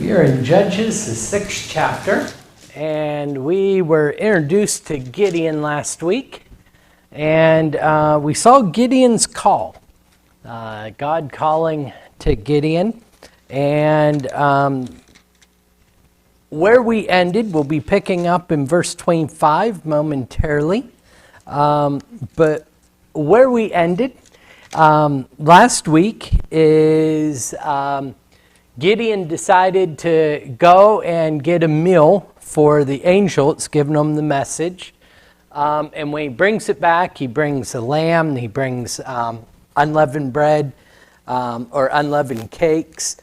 We are in Judges, the 6th chapter, and we were introduced to Gideon last week, and we saw Gideon's call, God calling to Gideon, and where we ended, we'll be picking up in verse 25 momentarily, but where we ended last week is Gideon decided to go and get a meal for the angel. It's given him the message. And when he brings it back, he brings a lamb, he brings unleavened bread or unleavened cakes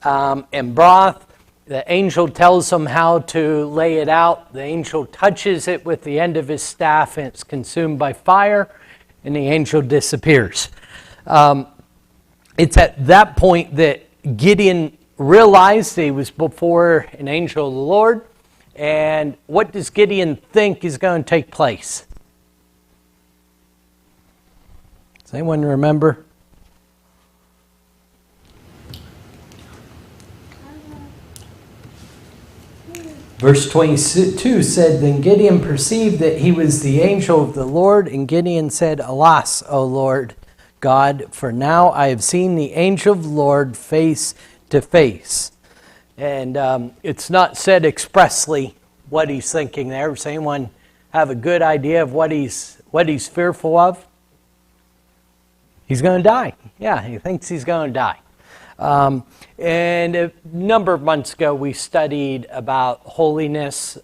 and broth. The angel tells him how to lay it out. The angel touches it with the end of his staff and it's consumed by fire, and the angel disappears. It's at that point that Gideon realized he was before an angel of the Lord. And what does Gideon think is going to take place? Does anyone remember? Verse 22 said, "Then Gideon perceived that he was the angel of the Lord, and Gideon said, 'Alas, O Lord God, for now I have seen the angel of the Lord face to face.'" And it's not said expressly what he's thinking there. Does anyone have a good idea of what he's fearful of? He's going to die. Yeah, he thinks he's going to die. And a number of months ago, we studied about holiness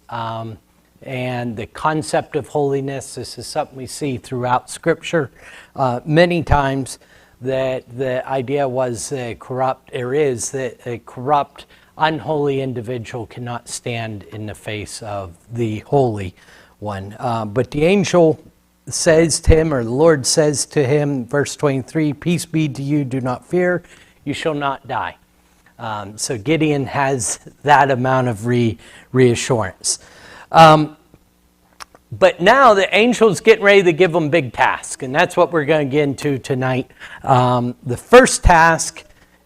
and the concept of holiness. This is something we see throughout Scripture many times, that the idea was that a corrupt, unholy individual cannot stand in the face of the Holy One. But the angel says to him, or the Lord says to him, verse 23, "Peace be to you, do not fear, you shall not die." So Gideon has that amount of reassurance. But now the angel's getting ready to give him big task, and that's what we're going to get into tonight. The first task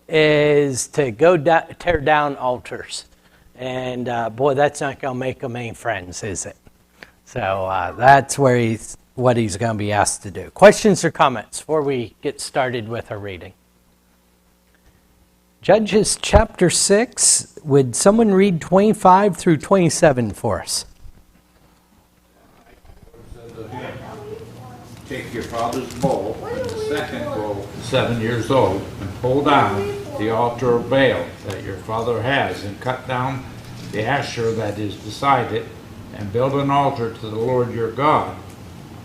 is to go tear down altars. And boy, that's not going to make him any friends, is it? So that's what he's going to be asked to do. Questions or comments before we get started with our reading? Judges chapter 6, would someone read 25 through 27 for us? Take your father's bow, and the second bow, 7 years old, and pull down the altar of Baal that your father has, and cut down the Asherah that is beside it, and build an altar to the Lord your God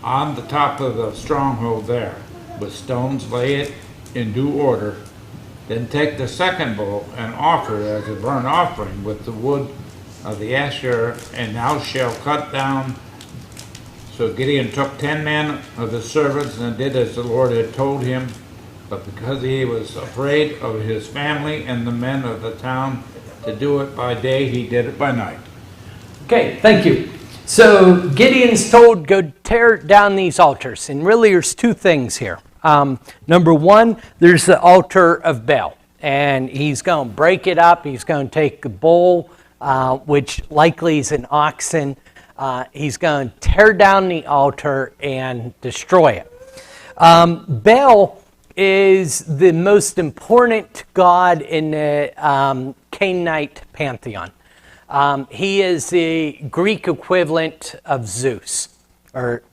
on the top of the stronghold there. With stones lay it in due order. Then take the second bow and offer it as a burnt offering with the wood of the Asherah, and thou shalt cut down. So Gideon took 10 men of his servants and did as the Lord had told him. But because he was afraid of his family and the men of the town to do it by day, he did it by night. Okay, thank you. So Gideon's told, go tear down these altars. And really there's two things here. Number one, there's the altar of Baal. And he's going to break it up. He's going to take a bull, which likely is an oxen. He's going to tear down the altar and destroy it. Baal is the most important god in the Canaanite pantheon. He is the Greek equivalent of Zeus, or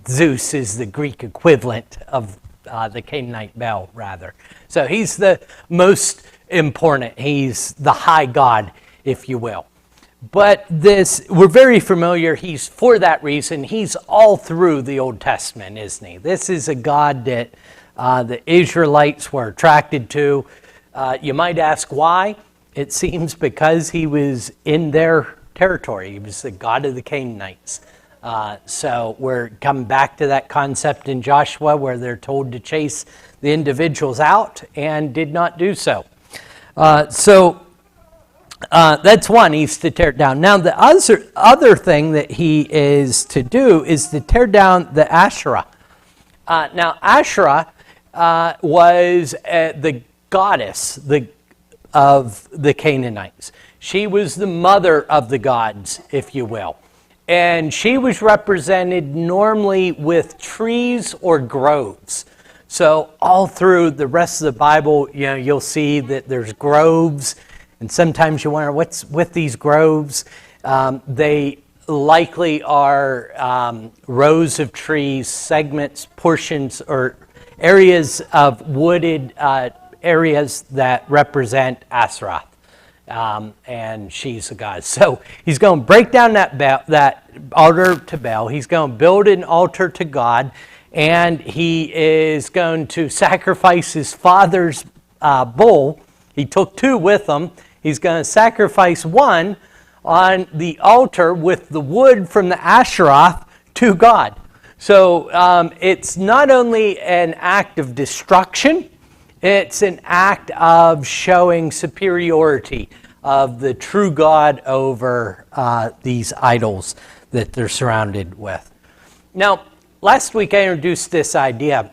Zeus is the Greek equivalent of the Canaanite Baal, rather. So he's the most important. He's the high god, if you will. But we're very familiar. For that reason, he's all through the Old Testament, isn't he? This is a god that the Israelites were attracted to. You might ask why. It seems because he was in their territory. He was the god of the Canaanites. So we're coming back to that concept in Joshua where they're told to chase the individuals out and did not do so. That's one, he's to tear it down. Now the other thing that he is to do is to tear down the Asherah. Now Asherah was the goddess, the of the Canaanites. She was the mother of the gods, if you will. And she was represented normally with trees or groves. So all through the rest of the Bible, you'll see that there's groves, and sometimes you wonder what's with these groves. They likely are rows of trees, segments, portions, or areas of wooded areas that represent Asheroth. And she's a god. So he's going to break down that altar to Baal. He's going to build an altar to God, and he is going to sacrifice his father's bull. He took 2 with him. He's going to sacrifice one on the altar with the wood from the Asheroth to God. So it's not only an act of destruction, it's an act of showing superiority of the true God over these idols that they're surrounded with. Now, last week I introduced this idea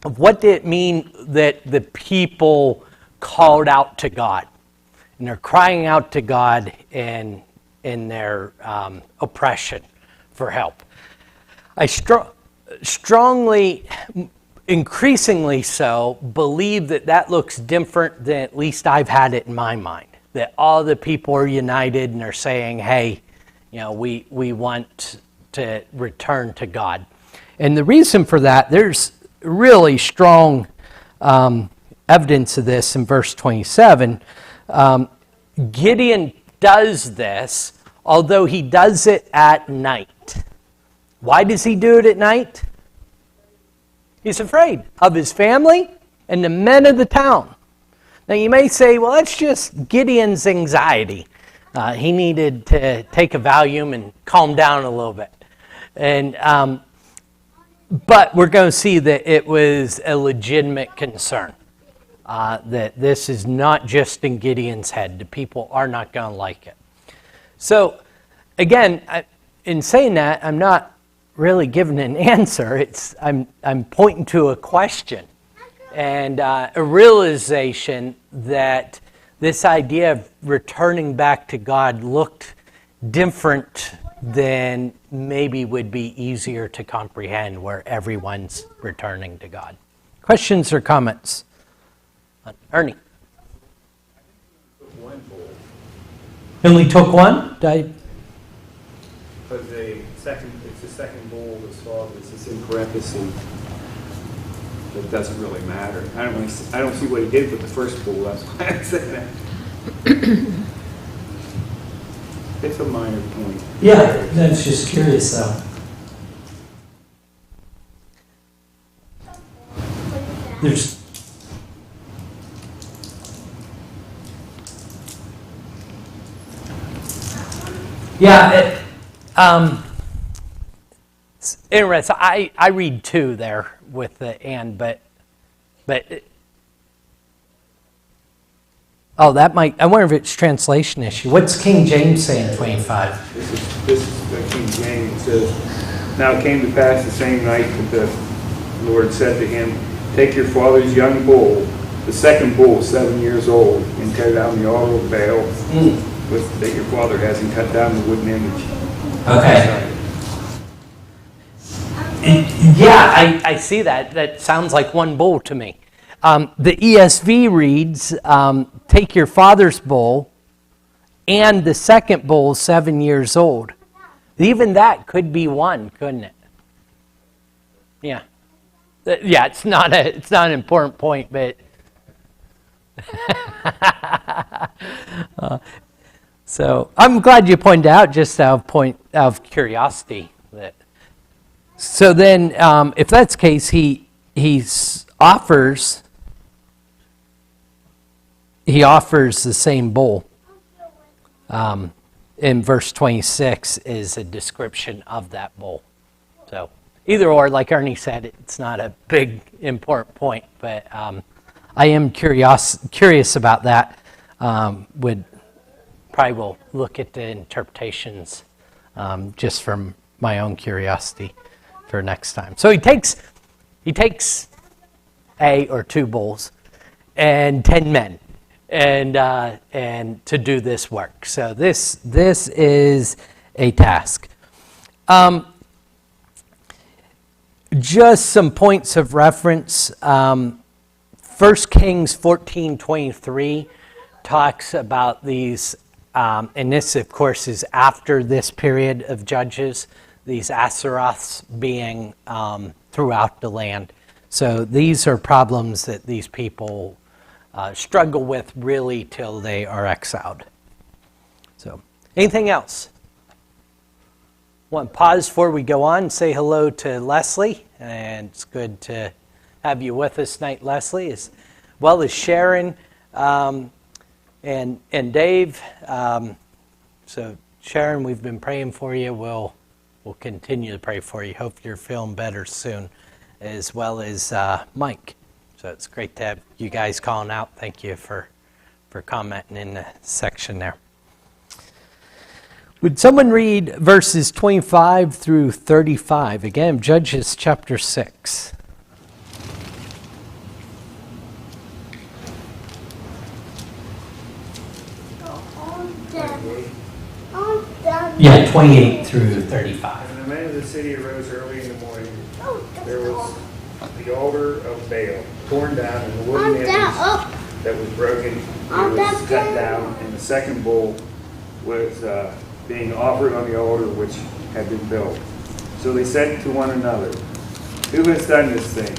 of what did it mean that the people called out to God. And they're crying out to God in their oppression for help. I strongly, increasingly so, believe that looks different than at least I've had it in my mind. That all the people are united and are saying, hey, we want to return to God. And the reason for that, there's really strong evidence of this in verse 27. Gideon does this, although he does it at night. Why does he do it at night? He's afraid of his family and the men of the town. Now you may say, well, that's just Gideon's anxiety. He needed to take a Valium and calm down a little bit. But we're going to see that it was a legitimate concern. That this is not just in Gideon's head. The people are not going to like it. So, again, in saying that, I'm not really giving an answer. I'm pointing to a question and a realization that this idea of returning back to God looked different than maybe would be easier to comprehend, where everyone's returning to God. Questions or comments? Ernie. He only took one? Because it's the second bull that's father. It's in parentheses. It doesn't really matter. I don't see what he did with the first bull. That's why I said that. It's a minor point. Yeah, that's just curious though. There's it's interesting. I read 2 there with the and, but that might. I wonder if it's translation issue. What's King James saying? 25. This is the King James. It says, "Now it came to pass the same night that the Lord said to him, take your father's young bull, the second bull, 7 years old, and tear down the altar of Baal, that your father has, and cut down the wooden image." Okay. Yeah, I see that. That sounds like one bull to me. The ESV reads, take your father's bull, and the second bull, 7 years old. Even that could be one, couldn't it? Yeah. Yeah, it's not an important point, but so I'm glad you pointed out, just out of curiosity. So then, if that's the case, he offers the same bull. In verse 26 is a description of that bull. So either or, like Ernie said, it's not a big important point, but I am curious about that. Probably will look at the interpretations just from my own curiosity for next time. So he takes a or 2 bulls and 10 men. and to do this work. So this is a task. Just some points of reference. 1 Kings 14:23 talks about these, and this, of course, is after this period of judges, these Aseroths being throughout the land. So these are problems that these people struggle with really till they are exiled. So, anything else? Want to pause before we go on and say hello to Leslie, and it's good to have you with us tonight, Leslie, as well as Sharon and Dave. So Sharon, we've been praying for you. We'll continue to pray for you. Hope you're feeling better soon, as well as Mike. So it's great to have you guys calling out. Thank you for commenting in the section there. Would someone read verses 25 through 35? Again, Judges chapter 6. Yeah, 28 through 35. And the men of the city arose early in the morning. There was the altar of Baal torn down, and the wooden image that was broken was cut down, and the second bull was being offered on the altar which had been built. So they said to one another, "Who has done this thing?"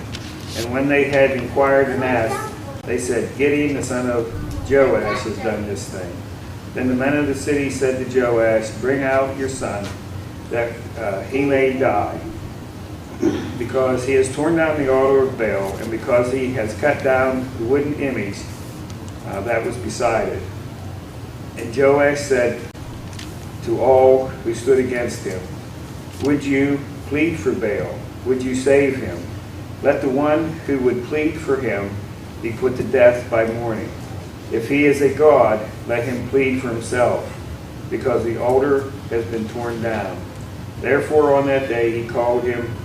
And when they had inquired and asked, they said, "Gideon the son of Joash has done this thing." Then the men of the city said to Joash, "Bring out your son, that he may die, because he has torn down the altar of Baal, and because he has cut down the wooden image that was beside it." And Joash said to all who stood against him, "Would you plead for Baal? Would you save him? Let the one who would plead for him be put to death by morning. If he is a god, let him plead for himself, because the altar has been torn down." Therefore on that day he called him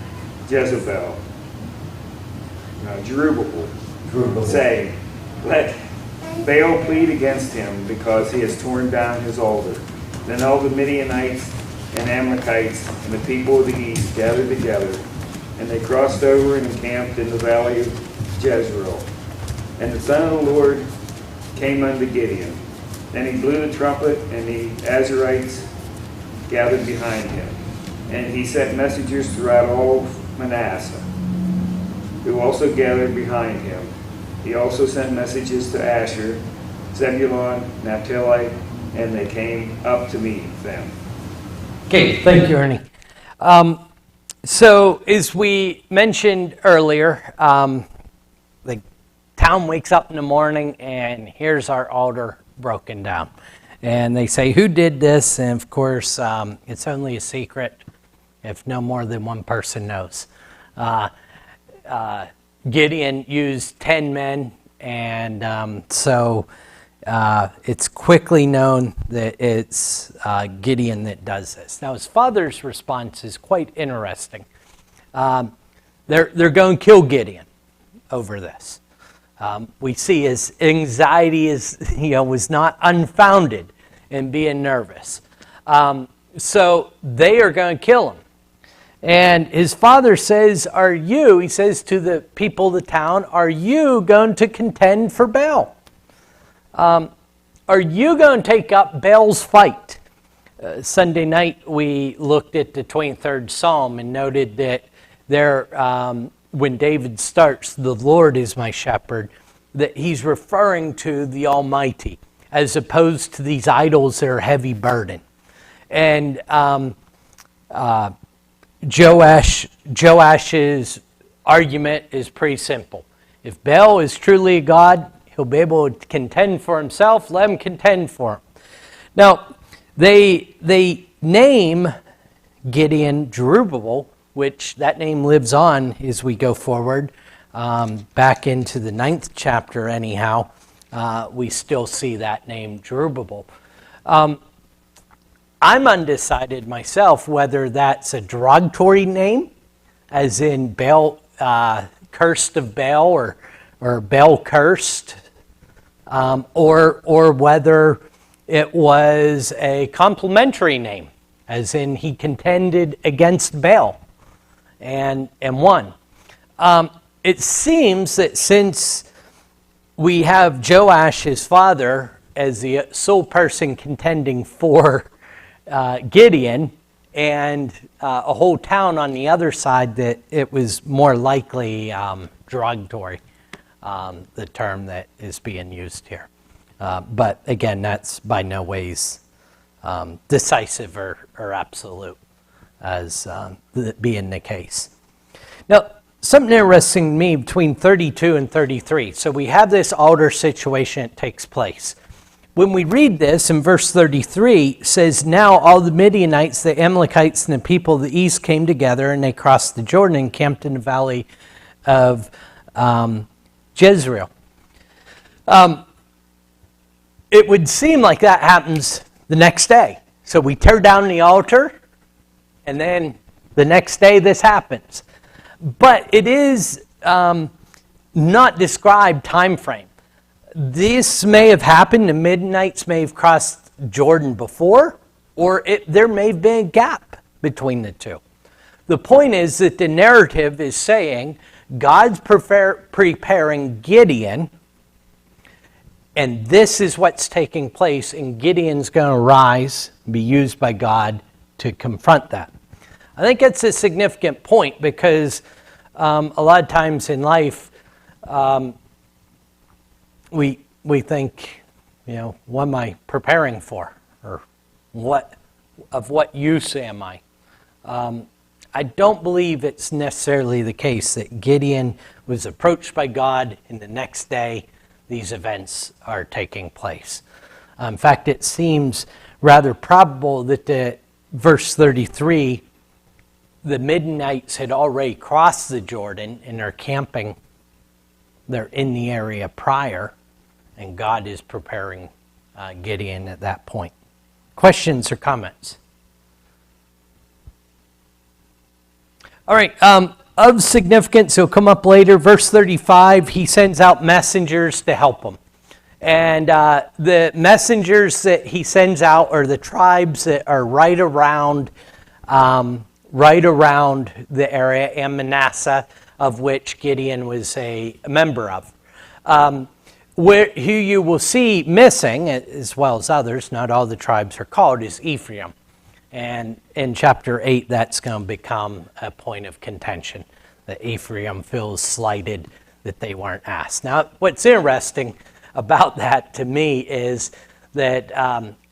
Jezebel, Jerubbaal, saying, "Let Baal plead against him, because he has torn down his altar." Then all the Midianites and Amalekites and the people of the east gathered together, and they crossed over and encamped in the valley of Jezreel. And the Son of the Lord came unto Gideon. Then he blew the trumpet, and the Azarites gathered behind him. And he sent messengers throughout all Manasseh, who also gathered behind him. He also sent messages to Asher, Zebulun, Naphtali, and they came up to meet them. Okay, thank you, Ernie. So, as we mentioned earlier, the town wakes up in the morning and here's our altar broken down. And they say, "Who did this?" And of course, it's only a secret if no more than one person knows. Gideon used 10 men, and so it's quickly known that it's Gideon that does this. Now, his father's response is quite interesting. They're going to kill Gideon over this. We see his anxiety was not unfounded in being nervous. So they are going to kill him. And his father says, he says to the people of the town, "Are you going to contend for Baal? Are you going to take up Baal's fight?" Sunday night we looked at the 23rd Psalm and noted that there, when David starts, "The Lord is my shepherd," that he's referring to the Almighty as opposed to these idols that are heavy burden. And Joash's argument is pretty simple. If Baal is truly a god, he'll be able to contend for himself. Let him contend for him. Now, they name Gideon Jerubbaal, which that name lives on as we go forward. Back into the 9th chapter anyhow, we still see that name Jerubbaal. I'm undecided myself whether that's a derogatory name, as in Baal, cursed of Baal, or Baal cursed. or whether it was a complimentary name, as in he contended against Baal and won. It seems that since we have Joash, his father, as the sole person contending for Gideon, and a whole town on the other side, that it was more likely derogatory, the term that is being used here. But again, that's by no ways decisive or absolute as being the case. Now, something interesting to me between 32 and 33. So we have this altar situation that takes place. When we read this in verse 33, it says, "Now all the Midianites, the Amalekites, and the people of the east came together, and they crossed the Jordan and camped in the valley of Jezreel." It would seem like that happens the next day. So we tear down the altar, and then the next day this happens. But it is not described time frame. This may have happened, the Midianites may have crossed Jordan before, or there may have been a gap between the two. The point is that the narrative is saying God's preparing Gideon, and this is what's taking place, and Gideon's going to rise, be used by God to confront that. I think it's a significant point because a lot of times in life, we think, what am I preparing for? Or of what use am I? I don't believe it's necessarily the case that Gideon was approached by God and the next day these events are taking place. In fact, it seems rather probable that verse 33, the Midianites had already crossed the Jordan and are camping. They're in the area prior, and God is preparing Gideon at that point. Questions or comments? All right, of significance, it'll come up later. Verse 35, he sends out messengers to help him. And the messengers that he sends out are the tribes that are right around the area, and Manasseh, of which Gideon was a member of. Who you will see missing, as well as others, not all the tribes are called, is Ephraim. And in chapter 8, that's going to become a point of contention, that Ephraim feels slighted that they weren't asked. Now, what's interesting about that to me is that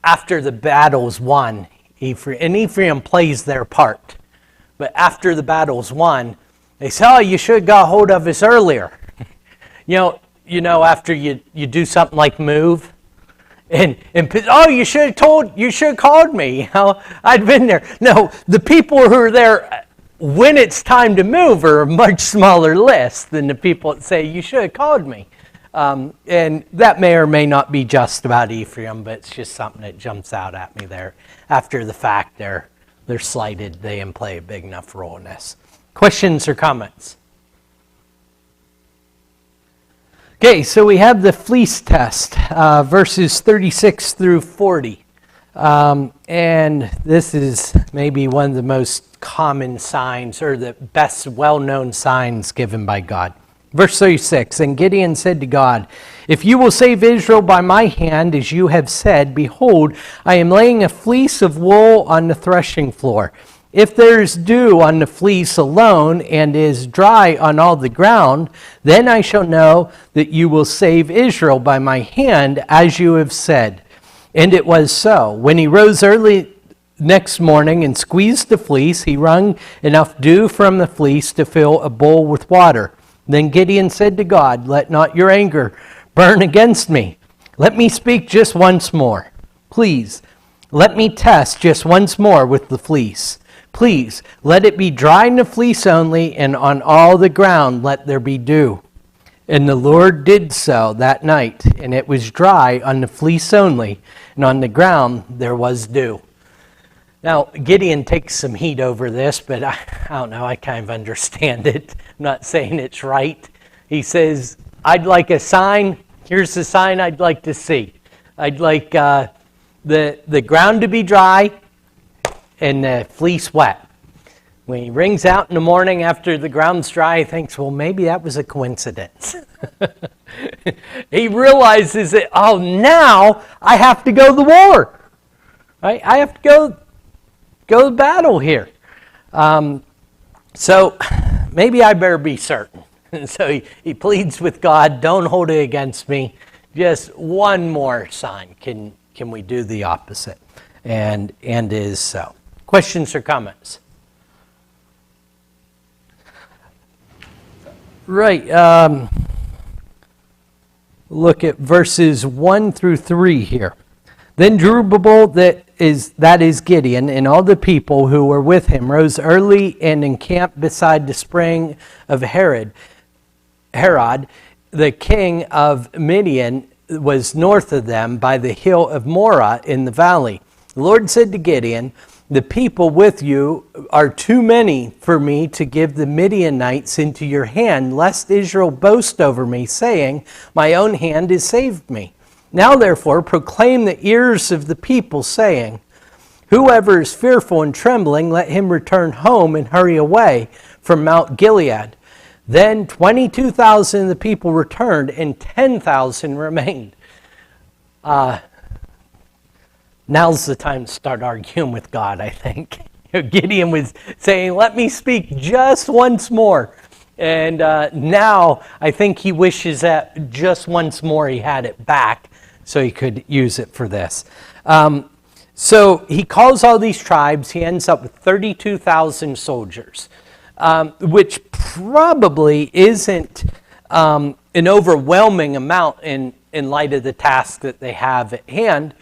after the battle's won, Ephraim plays their part, but after the battle's won, they say, "Oh, you should have got hold of us earlier." After you do something like move, and "Oh, you should have called me. I'd been there." No, the people who are there when it's time to move are a much smaller list than the people that say, "You should have called me." And that may or may not be just about Ephraim, but it's just something that jumps out at me there. After the fact, they're slighted. They didn't play a big enough role in this. Questions or comments? Okay, so we have the fleece test, verses 36 through 40. And this is maybe one of the most common signs, or the best well-known signs given by God. Verse 36, "And Gideon said to God, 'If you will save Israel by my hand, as you have said, behold, I am laying a fleece of wool on the threshing floor. If there is dew on the fleece alone, and is dry on all the ground, then I shall know that you will save Israel by my hand, as you have said.' And it was so. When he rose early next morning and squeezed the fleece, he wrung enough dew from the fleece to fill a bowl with water. Then Gideon said to God, 'Let not your anger burn against me. Let me speak just once more. Please, let me test just once more with the fleece. Please, let it be dry in the fleece only, and on all the ground let there be dew.' And the Lord did so that night, and it was dry on the fleece only, and on the ground there was dew." Now, Gideon takes some heat over this, but I don't know, I kind of understand it. I'm not saying it's right. He says, "I'd like a sign. Here's the sign I'd like to see. I'd like the ground to be dry and the fleece wet. When he rings out in the morning after the ground's dry, he thinks, well, maybe that was a coincidence. He realizes that, oh, now I have to go to the war. Right? I have to go to battle here. So maybe I better be certain. So he pleads with God, don't hold it against me. Just one more sign. Can we do the opposite? And is so. Questions or comments? Right. Look at verses 1 through 3 here. Then Jerubbaal, that is Gideon, and all the people who were with him rose early and encamped beside the spring of Herod. The king of Midian was north of them by the hill of Morah in the valley. The Lord said to Gideon, the people with you are too many for me to give the Midianites into your hand, lest Israel boast over me, saying, my own hand has saved me. Now therefore proclaim the ears of the people, saying, whoever is fearful and trembling, let him return home and hurry away from Mount Gilead. Then 22,000 of the people returned, and 10,000 remained. Now's the time to start arguing with God, I think. Gideon was saying, let me speak just once more. And now I think he wishes that just once more he had it back so he could use it for this. So he calls all these tribes. He ends up with 32,000 soldiers, which probably isn't an overwhelming amount in light of the task that they have at hand.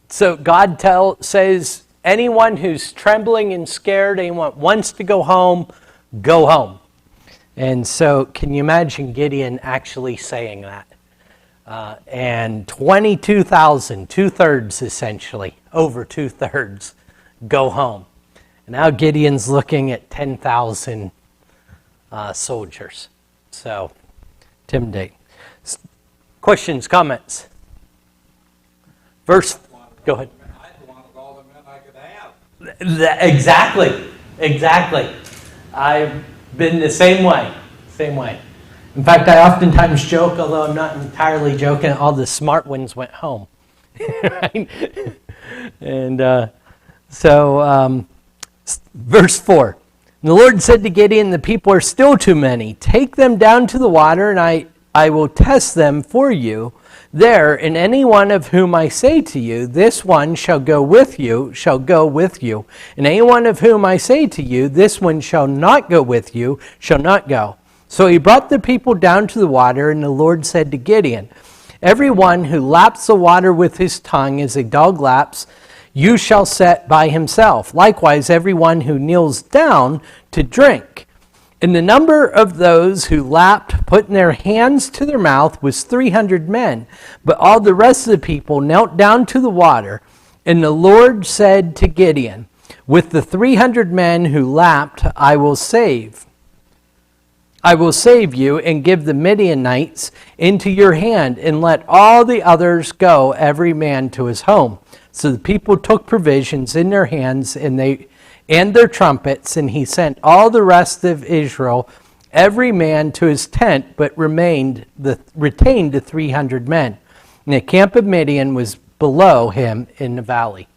So God says, anyone who's trembling and scared, anyone wants to go home, go home. And so can you imagine Gideon actually saying that? And 22,000, two-thirds essentially, over two-thirds, go home. And now Gideon's looking at 10,000 soldiers. So, intimidating. Questions, comments? Verse, go ahead. I wanted all the men I could have. Exactly. I've been the same way. In fact, I oftentimes joke, although I'm not entirely joking, all the smart ones went home. Right? And verse 4. The Lord said to Gideon, the people are still too many. Take them down to the water, and I will test them for you there, and any one of whom I say to you, this one shall go with you, shall go with you. And any one of whom I say to you, this one shall not go with you, shall not go. So he brought the people down to the water, and the Lord said to Gideon, every one who laps the water with his tongue as a dog laps, you shall set by himself. Likewise, every one who kneels down to drink. And the number of those who lapped, putting their hands to their mouth, was 300 men. But all the rest of the people knelt down to the water. And the Lord said to Gideon, with the 300 men who lapped, I will save you and give the Midianites into your hand, and let all the others go, every man to his home. So the people took provisions in their hands, and their trumpets, and he sent all the rest of Israel, every man to his tent, but retained the 300 men. And the camp of Midian was below him in the valley.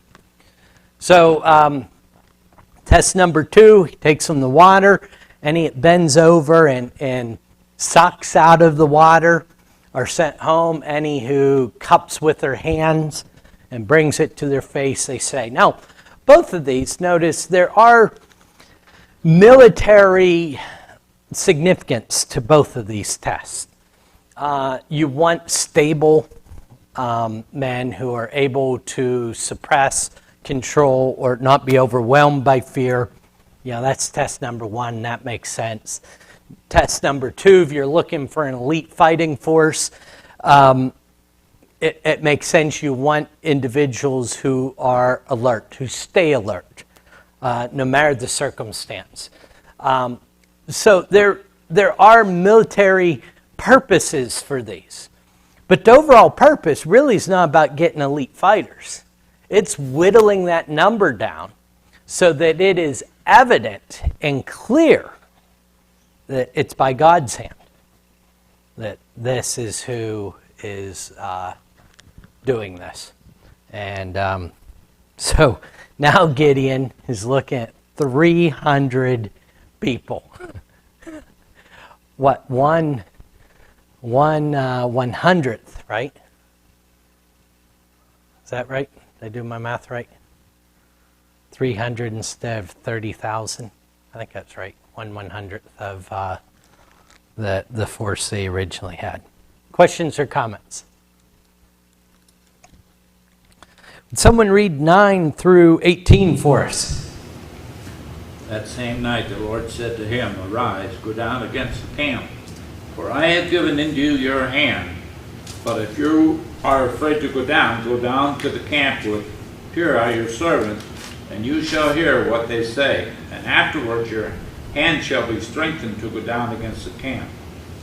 So test number 2, he takes them the water, and he bends over and sucks out of the water, are sent home. Any who cups with their hands and brings it to their face, they say. Now, both of these, notice there are military significance to both of these tests. You want stable men who are able to suppress, control, or not be overwhelmed by fear. Yeah, that's test number 1. That makes sense. Test number 2, if you're looking for an elite fighting force, it makes sense. You want individuals who are alert, who stay alert, no matter the circumstance. So there are military purposes for these. But the overall purpose really is not about getting elite fighters. It's whittling that number down so that it is evident and clear that it's by God's hand, that this is who is doing this. And so now Gideon is looking at 300 people. What, one 100th, right? Is that right? Did I do my math right? 300 instead of 30,000. I think that's right. 1/100th of the force they originally had. Questions or comments? Would someone read 9 through 18 for us? That same night the Lord said to him, Arise, go down against the camp, for I have given into your hand. But if you are afraid to go down to the camp with Purah your servant, and you shall hear what they say. And afterwards your hand shall be strengthened to go down against the camp.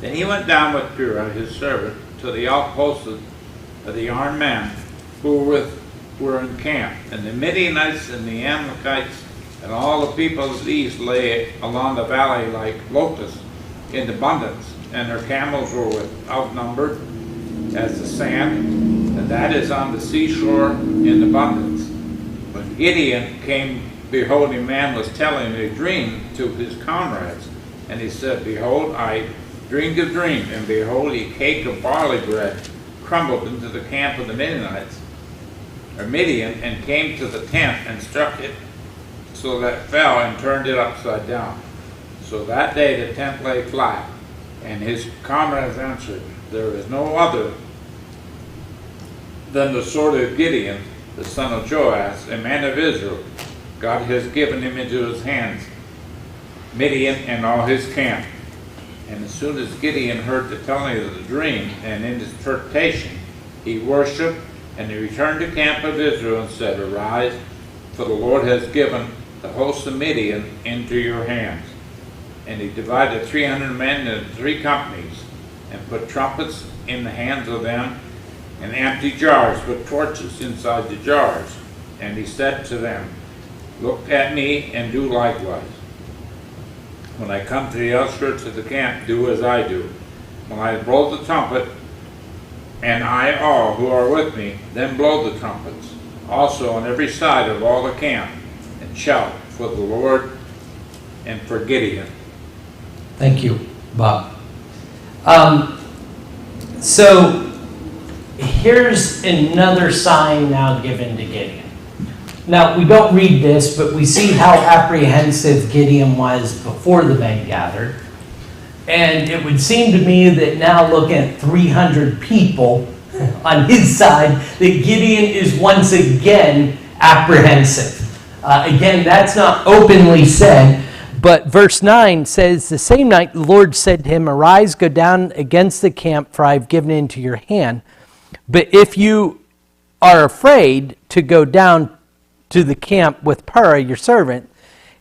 Then he went down with Purah his servant to the outposts of the armed men who were in camp. And the Midianites and the Amalekites and all the people of the east lay along the valley like locusts in abundance, and their camels were outnumbered as the sand, and that is on the seashore in abundance. When Gideon came, behold, a man was telling a dream to his comrades, and he said, Behold, I dreamed a dream, and behold, a cake of barley bread crumbled into the camp of the Midianites, or Midian, and came to the tent and struck it so that it fell and turned it upside down. So that day the tent lay flat, and his comrades answered, There is no other than the sword of Gideon, the son of Joash, a man of Israel. God has given him into his hands, Midian and all his camp. And as soon as Gideon heard the telling of the dream and in his interpretation, he worshipped, and he returned to the camp of Israel and said, Arise, for the Lord has given the host of Midian into your hands. And he divided 300 men into 3 companies, and put trumpets in the hands of them, and empty jars with torches inside the jars. And he said to them, Look at me and do likewise. When I come to the outskirts of the camp, do as I do. When I blow the trumpet, and I all who are with me, then blow the trumpets, also on every side of all the camp, and shout for the Lord and for Gideon. Thank you, Bob. So here's another sign now given to Gideon. Now, we don't read this, but we see how apprehensive Gideon was before the men gathered. And it would seem to me that now looking at 300 people on his side, that Gideon is once again apprehensive. Again, that's not openly said, but verse 9 says, The same night the Lord said to him, Arise, go down against the camp, for I have given it into your hand. But if you are afraid to go down to the camp with Purah your servant,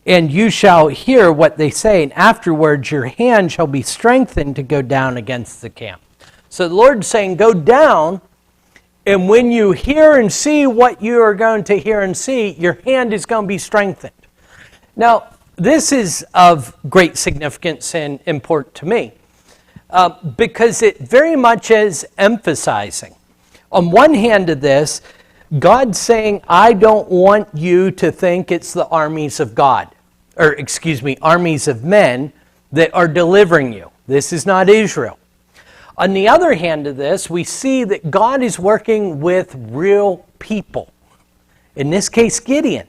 and you shall hear what they say, and afterwards your hand shall be strengthened to go down against the camp. So the Lord's saying, go down, and when you hear and see what you are going to hear and see, your hand is going to be strengthened. Now, this is of great significance and important to me, because it very much is emphasizing. On one hand of this, God's saying, I don't want you to think it's the armies of God, or excuse me, armies of men that are delivering you. This is not Israel. On the other hand of this, we see that God is working with real people. In this case, Gideon.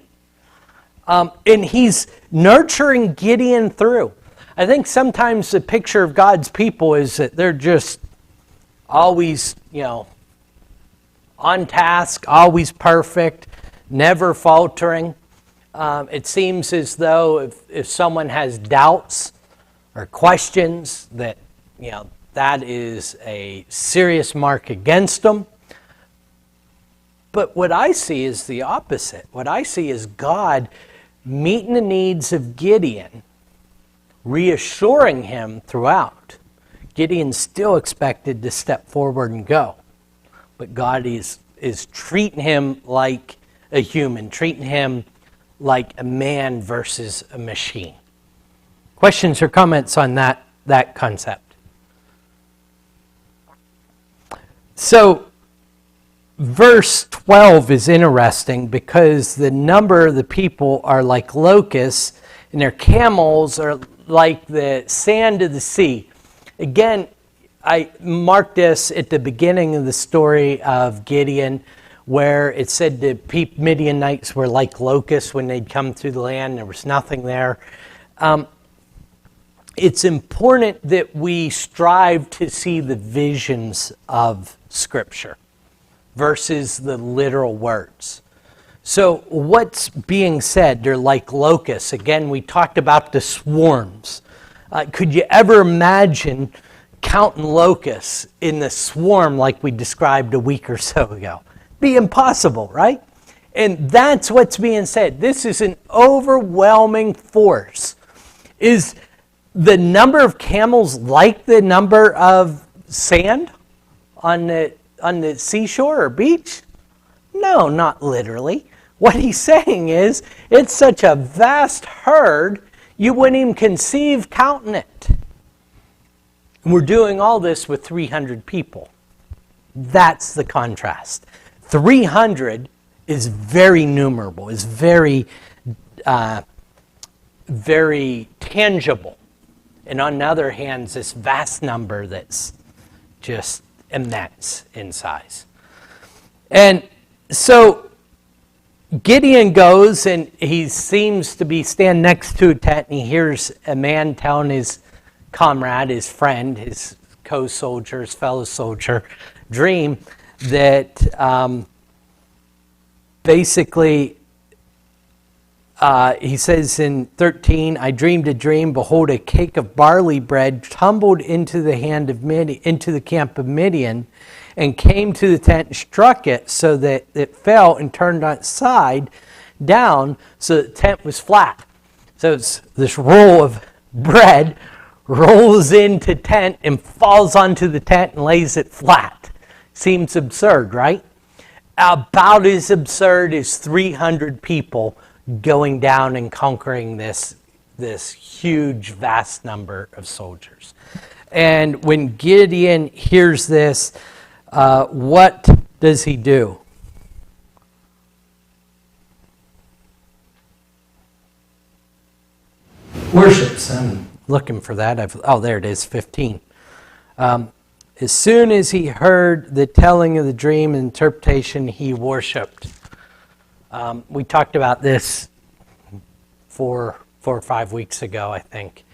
And he's nurturing Gideon through. I think sometimes the picture of God's people is that they're just always, on task, always perfect, never faltering. It seems as though if someone has doubts or questions, that that is a serious mark against them. But what I see is the opposite. What I see is God meeting the needs of Gideon, reassuring him throughout. Gideon's still expected to step forward and go. but God is treating him like a human, treating him like a man versus a machine. Questions or comments on that concept? So, verse 12 is interesting because the number of the people are like locusts, and their camels are like the sand of the sea. Again, I marked this at the beginning of the story of Gideon, where it said the Midianites were like locusts when they'd come through the land. There was nothing there. It's important that we strive to see the visions of Scripture versus the literal words. So what's being said? They're like locusts. Again, we talked about the swarms. Could you ever imagine counting locusts in the swarm like we described a week or so ago? Be impossible, right? And that's what's being said. This is an overwhelming force. Is the number of camels like the number of sand on the seashore or beach? No, not literally. What he's saying is it's such a vast herd you wouldn't even conceive counting it. And we're doing all this with 300 people. That's the contrast. 300 is very numerable, is very tangible. And on the other hand, this vast number that's just immense in size. And so Gideon goes and he seems to be standing next to a tent, and he hears a man telling his comrade, his friend, his co-soldier, his fellow soldier, dream that basically he says in 13, I dreamed a dream. Behold, a cake of barley bread tumbled into the camp of Midian, and came to the tent and struck it, so that it fell and turned on its side down, so the tent was flat. So it's this roll of bread rolls into tent and falls onto the tent and lays it flat. Seems absurd, right? About as absurd as 300 people going down and conquering this huge, vast number of soldiers. And when Gideon hears this, what does he do? Worships. I'm looking for that. There it is, 15. As soon as he heard the telling of the dream and interpretation, he worshipped. We talked about this 4 or 5 weeks ago, I think,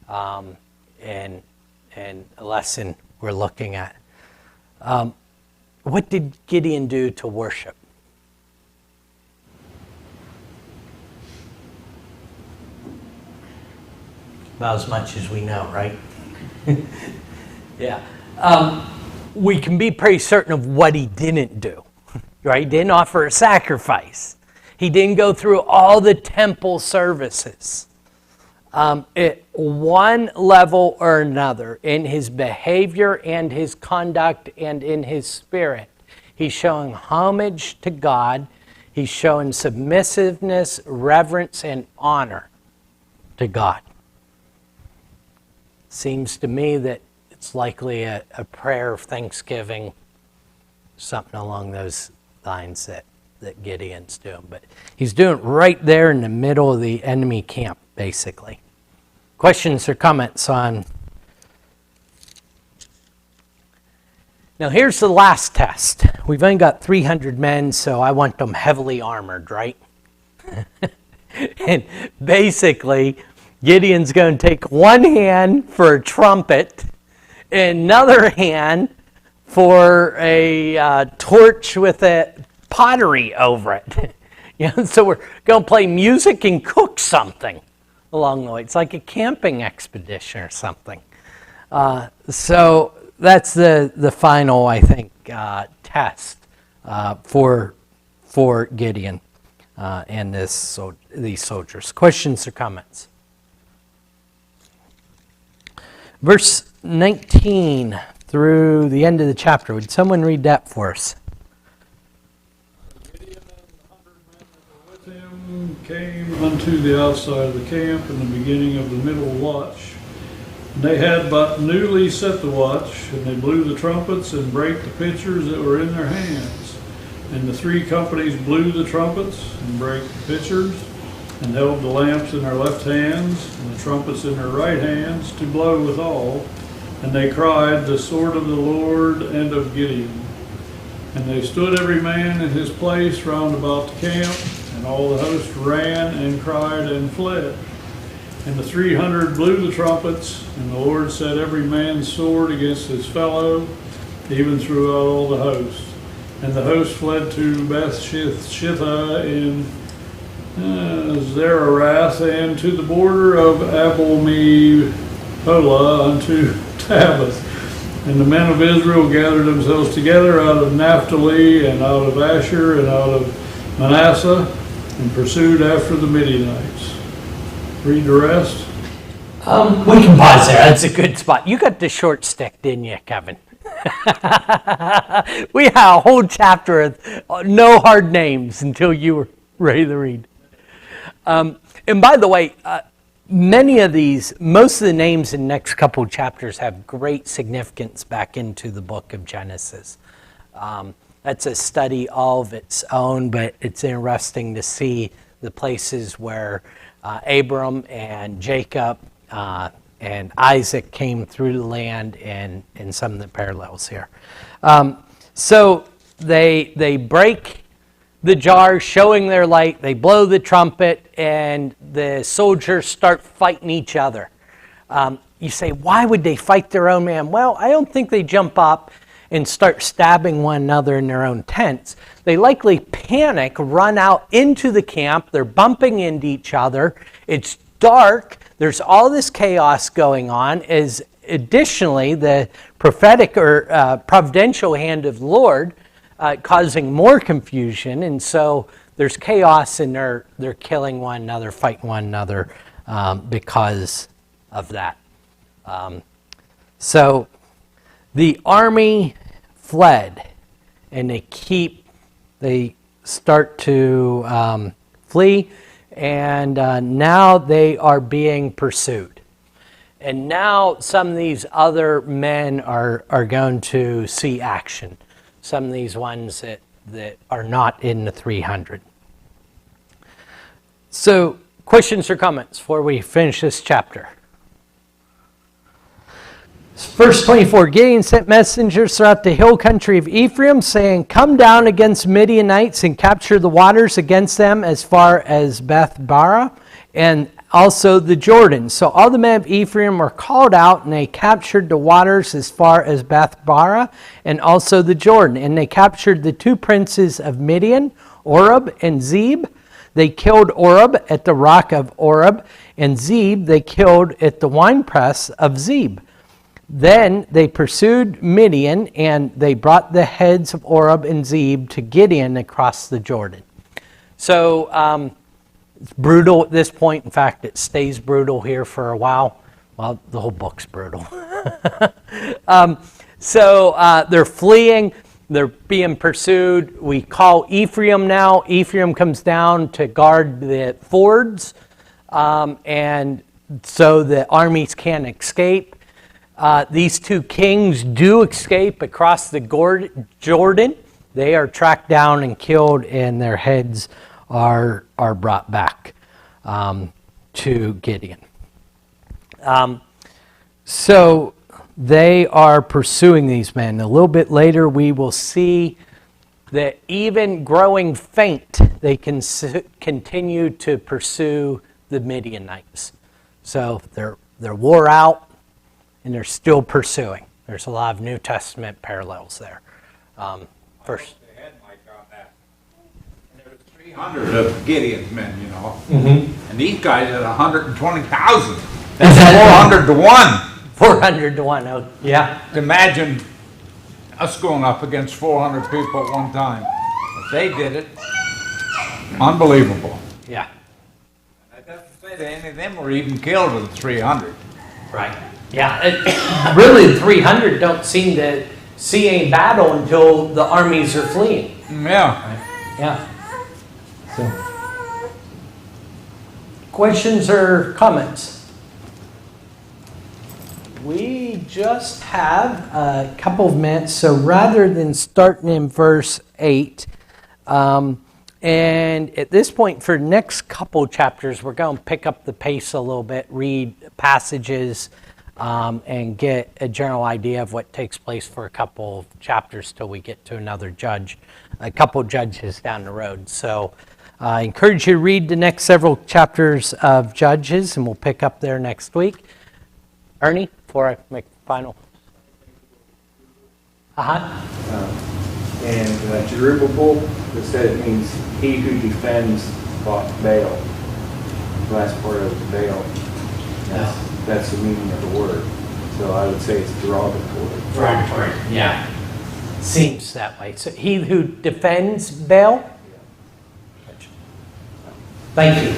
and a lesson we're looking at. What did Gideon do to worship? About as much as we know, right? Yeah. We can be pretty certain of what he didn't do. Right? He didn't offer a sacrifice. He didn't go through all the temple services. At one level or another, in his behavior and his conduct and in his spirit, he's showing homage to God. He's showing submissiveness, reverence, and honor to God. Seems to me that it's likely a prayer of thanksgiving, something along those lines that Gideon's doing. But he's doing it right there in the middle of the enemy camp, basically. Questions or comments on? Now here's the last test. We've only got 300 men, so I want them heavily armored, right? And basically, Gideon's going to take one hand for a trumpet, another hand for a torch with a pottery over it. So we're going to play music and cook something along the way. It's like a camping expedition or something. So that's the final, I think, test for Gideon and these soldiers. Questions or comments? Verse 19 through the end of the chapter. Would someone read that for us? Gideon and the 100 men that were with him came unto the outside of the camp in the beginning of the middle watch. And they had but newly set the watch, and they blew the trumpets and brake the pitchers that were in their hands. And the 3 companies blew the trumpets and brake the pitchers, and held the lamps in their left hands, and the trumpets in their right hands, to blow withal. And they cried, The sword of the Lord and of Gideon. And they stood every man in his place round about the camp, and all the host ran and cried and fled. And the 300 blew the trumpets, and the Lord set every man's sword against his fellow, even throughout all the host. And the host fled to Beth-shittah in Zerarath, and to the border of Abel-meholah unto Tabbath. And the men of Israel gathered themselves together out of Naphtali, and out of Asher, and out of Manasseh, and pursued after the Midianites. Read the rest. We can pause there. That's a good spot. You got the short stick, didn't you, Kevin? We had a whole chapter of no hard names until you were ready to read. And by the way, most of the names in the next couple of chapters have great significance back into the book of Genesis. That's a study all of its own, but it's interesting to see the places where Abram and Jacob and Isaac came through the land, and some of the parallels here. So they break the jars, showing their light. They blow the trumpet, and the soldiers start fighting each other. You say, why would they fight their own man? Well, I don't think they jump up and start stabbing one another in their own tents. They likely panic, run out into the camp. They're bumping into each other. It's dark. There's all this chaos going on. As additionally, the prophetic or providential hand of the Lord causing more confusion, and so there's chaos, and they're killing one another, fighting one another because of that. So the army fled, and they start to flee, and now they are being pursued. And now some of these other men are going to see action. Some of these ones that are not in the 300. So, questions or comments before we finish this chapter? Verse 24, Gideon sent messengers throughout the hill country of Ephraim, saying, Come down against Midianites and capture the waters against them as far as Beth-barah, and also the Jordan. So all the men of Ephraim were called out, and they captured the waters as far as Beth-barah, and also the Jordan. And they captured the 2 princes of Midian, Oreb and Zeb. They killed Oreb at the rock of Oreb, and Zeb they killed at the winepress of Zeb. Then they pursued Midian, and they brought the heads of Oreb and Zeb to Gideon across the Jordan. So it's brutal at this point. In fact, it stays brutal here for a while. Well, the whole book's brutal. So they're fleeing. They're being pursued. We call Ephraim now. Ephraim comes down to guard the fords, and so the armies can't escape. These 2 kings do escape across the Jordan. They are tracked down and killed, and their heads are brought back to Gideon. So they are pursuing these men. A little bit later, we will see that even growing faint, they can continue to pursue the Midianites. So they're wore out, and they're still pursuing. There's a lot of New Testament parallels there. First, They had Mike on that. And there was 300 of Gideon's men, you know. And these guys had 120,000. That's 400 to 1. 400 to 1. Oh, yeah. Imagine us going up against 400 people at one time. If they did it, unbelievable. Yeah. I doesn't say that any of them were even killed of the 300. Right. Yeah, really, 300 don't seem to see any battle until the armies are fleeing. Yeah. Yeah. So, questions or comments? We just have a couple of minutes, so rather than starting in verse 8, and at this point, for the next couple chapters, we're going to pick up the pace a little bit, read passages, and get a general idea of what takes place for a couple of chapters till we get to a couple judges down the road. So I encourage you to read the next several chapters of Judges, and we'll pick up there next week. Ernie, before I make the final. And Jerubbaal, it said it means he who defends Baal. The last part of Baal. That's the meaning of the word. So I would say it's derogatory. Derogatory, yeah. Seems that way. So he who defends Baal? Thank you.